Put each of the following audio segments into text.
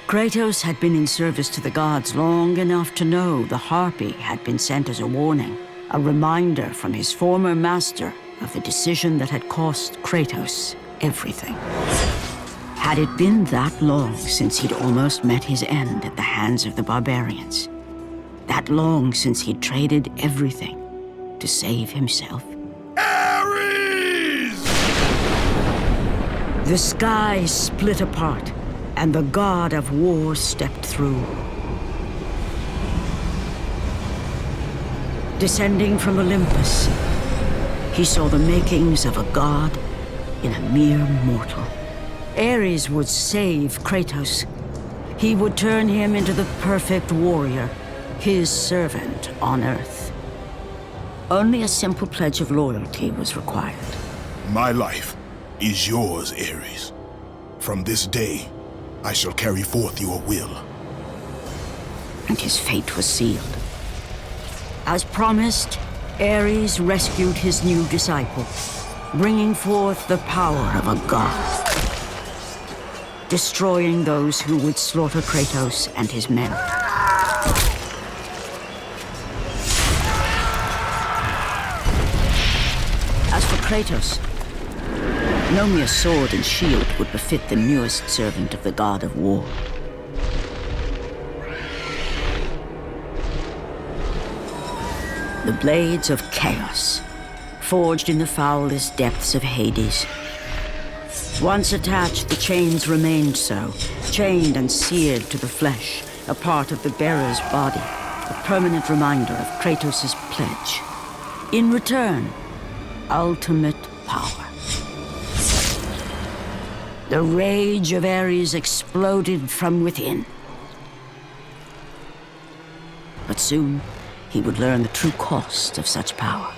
Kratos had been in service to the gods long enough to know the Harpy had been sent as a warning, a reminder from his former master of the decision that had cost Kratos everything. Had it been that long since he'd almost met his end at the hands of the barbarians? That long since he'd traded everything to save himself? Ares! The sky split apart, and the god of war stepped through. Descending from Olympus, he saw the makings of a god in a mere mortal. Ares would save Kratos. He would turn him into the perfect warrior, his servant on Earth. Only a simple pledge of loyalty was required. My life is yours, Ares. From this day, I shall carry forth your will. And his fate was sealed. As promised, Ares rescued his new disciple, bringing forth the power of a god, destroying those who would slaughter Kratos and his men. As for Kratos, no mere sword and shield would befit the newest servant of the god of war. The blades of chaos, forged in the foulest depths of Hades. Once attached, the chains remained so, chained and seared to the flesh, a part of the bearer's body, a permanent reminder of Kratos' pledge. In return, ultimate power. The rage of Ares exploded from within. But soon, he would learn the true cost of such power.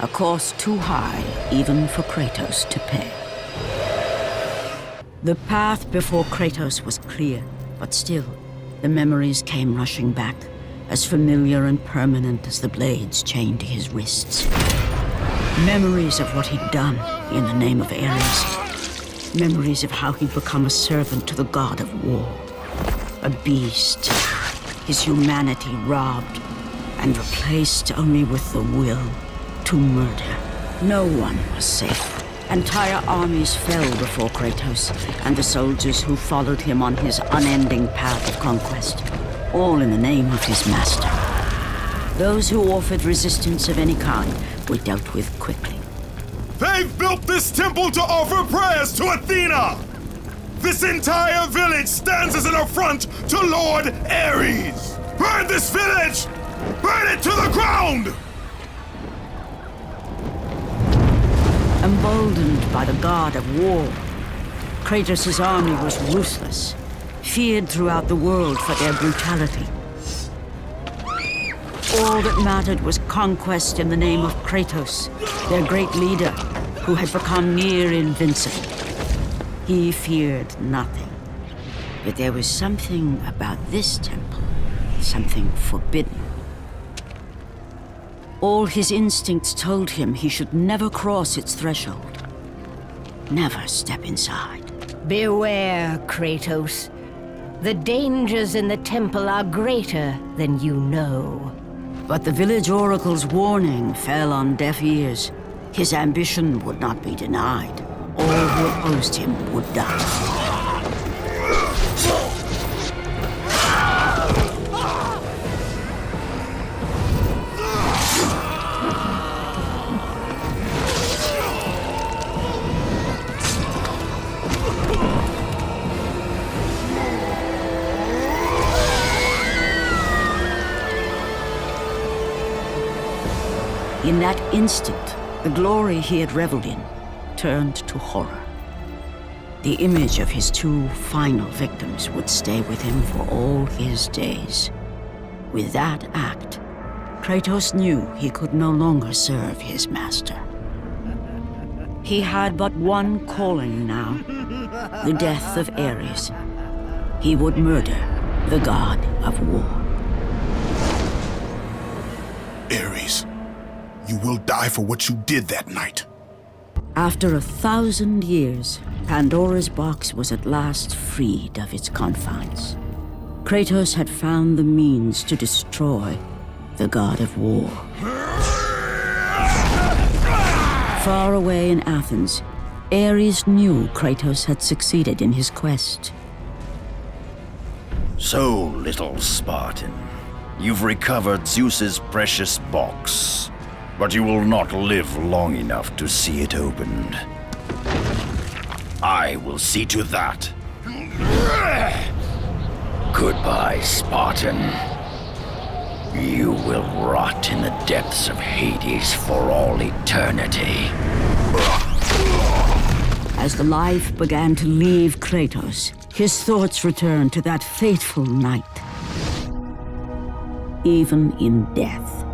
A cost too high even for Kratos to pay. The path before Kratos was clear, but still, the memories came rushing back, as familiar and permanent as the blades chained to his wrists. Memories of what he'd done in the name of Ares. Memories of how he'd become a servant to the god of war. A beast, his humanity robbed and replaced only with the will to murder. No one was safe. Entire armies fell before Kratos and the soldiers who followed him on his unending path of conquest, all in the name of his master. Those who offered resistance of any kind were dealt with quickly. They've built this temple to offer prayers to Athena! This entire village stands as an affront to Lord Ares! Burn this village! Burn it to the ground! Emboldened by the god of war, Kratos' army was ruthless, feared throughout the world for their brutality. All that mattered was conquest in the name of Kratos, their great leader, who had become near invincible. He feared nothing. But there was something about this temple, something forbidden. All his instincts told him he should never cross its threshold. Never step inside. Beware, Kratos. The dangers in the temple are greater than you know. But the village oracle's warning fell on deaf ears. His ambition would not be denied. All who opposed him would die. In that instant, the glory he had reveled in turned to horror. The image of his two final victims would stay with him for all his days. With that act, Kratos knew he could no longer serve his master. He had but one calling now, the death of Ares. He would murder the god of war. Ares, You will die for what you did that night. After 1,000 years, Pandora's box was at last freed of its confines. Kratos had found the means to destroy the god of war. Far away in Athens, Ares knew Kratos had succeeded in his quest. So, little Spartan, you've recovered Zeus's precious box, but you will not live long enough to see it opened. I will see to that. Goodbye, Spartan. You will rot in the depths of Hades for all eternity. As the life began to leave Kratos, his thoughts returned to that fateful night. Even in death,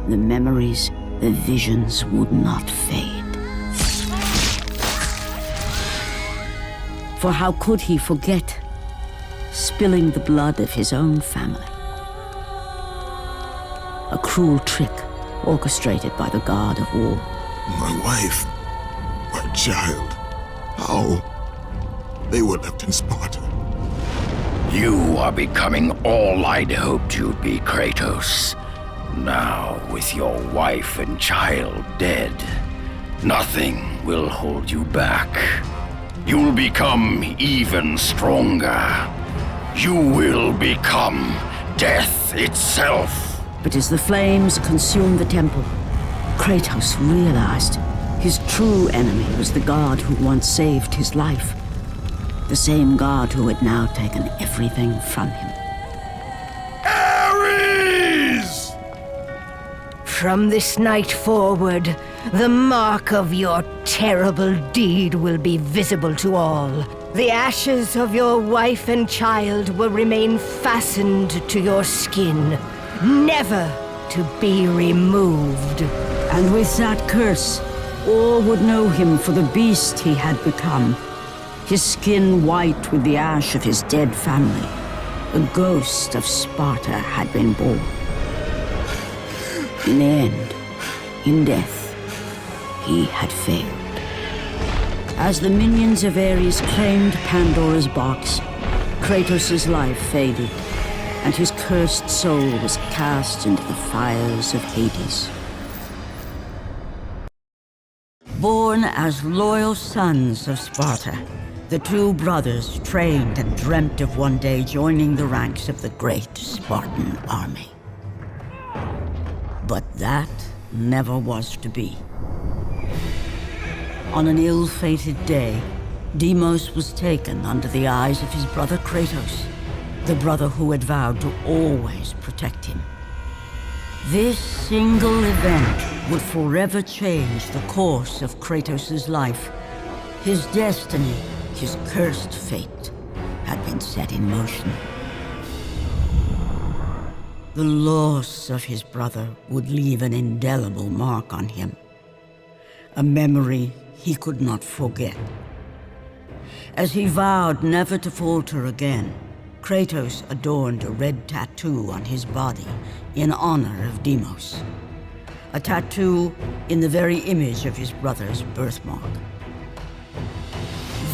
the memories, the visions would not fade. For how could he forget spilling the blood of his own family? A cruel trick orchestrated by the god of war. My wife, my child, how? They were left in Sparta. You are becoming all I'd hoped you'd be, Kratos. Now, with your wife and child dead, nothing will hold you back. You'll become even stronger. You will become death itself. But as the flames consumed the temple, Kratos realized his true enemy was the god who once saved his life. The same god who had now taken everything from him. Ares! From this night forward, the mark of your terrible deed will be visible to all. The ashes of your wife and child will remain fastened to your skin, never to be removed. And with that curse, all would know him for the beast he had become. His skin white with the ash of his dead family. The ghost of Sparta had been born. In the end, in death, he had failed. As the minions of Ares claimed Pandora's box, Kratos' life faded, and his cursed soul was cast into the fires of Hades. Born as loyal sons of Sparta, the two brothers trained and dreamt of one day joining the ranks of the great Spartan army. But that never was to be. On an ill-fated day, Deimos was taken under the eyes of his brother Kratos, the brother who had vowed to always protect him. This single event would forever change the course of Kratos' life. His destiny, his cursed fate, had been set in motion. The loss of his brother would leave an indelible mark on him, a memory he could not forget. As he vowed never to falter again, Kratos adorned a red tattoo on his body in honor of Deimos, a tattoo in the very image of his brother's birthmark.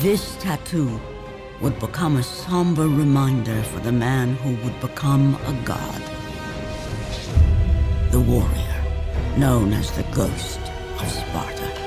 This tattoo would become a somber reminder for the man who would become a god. The warrior, known as the Ghost of Sparta.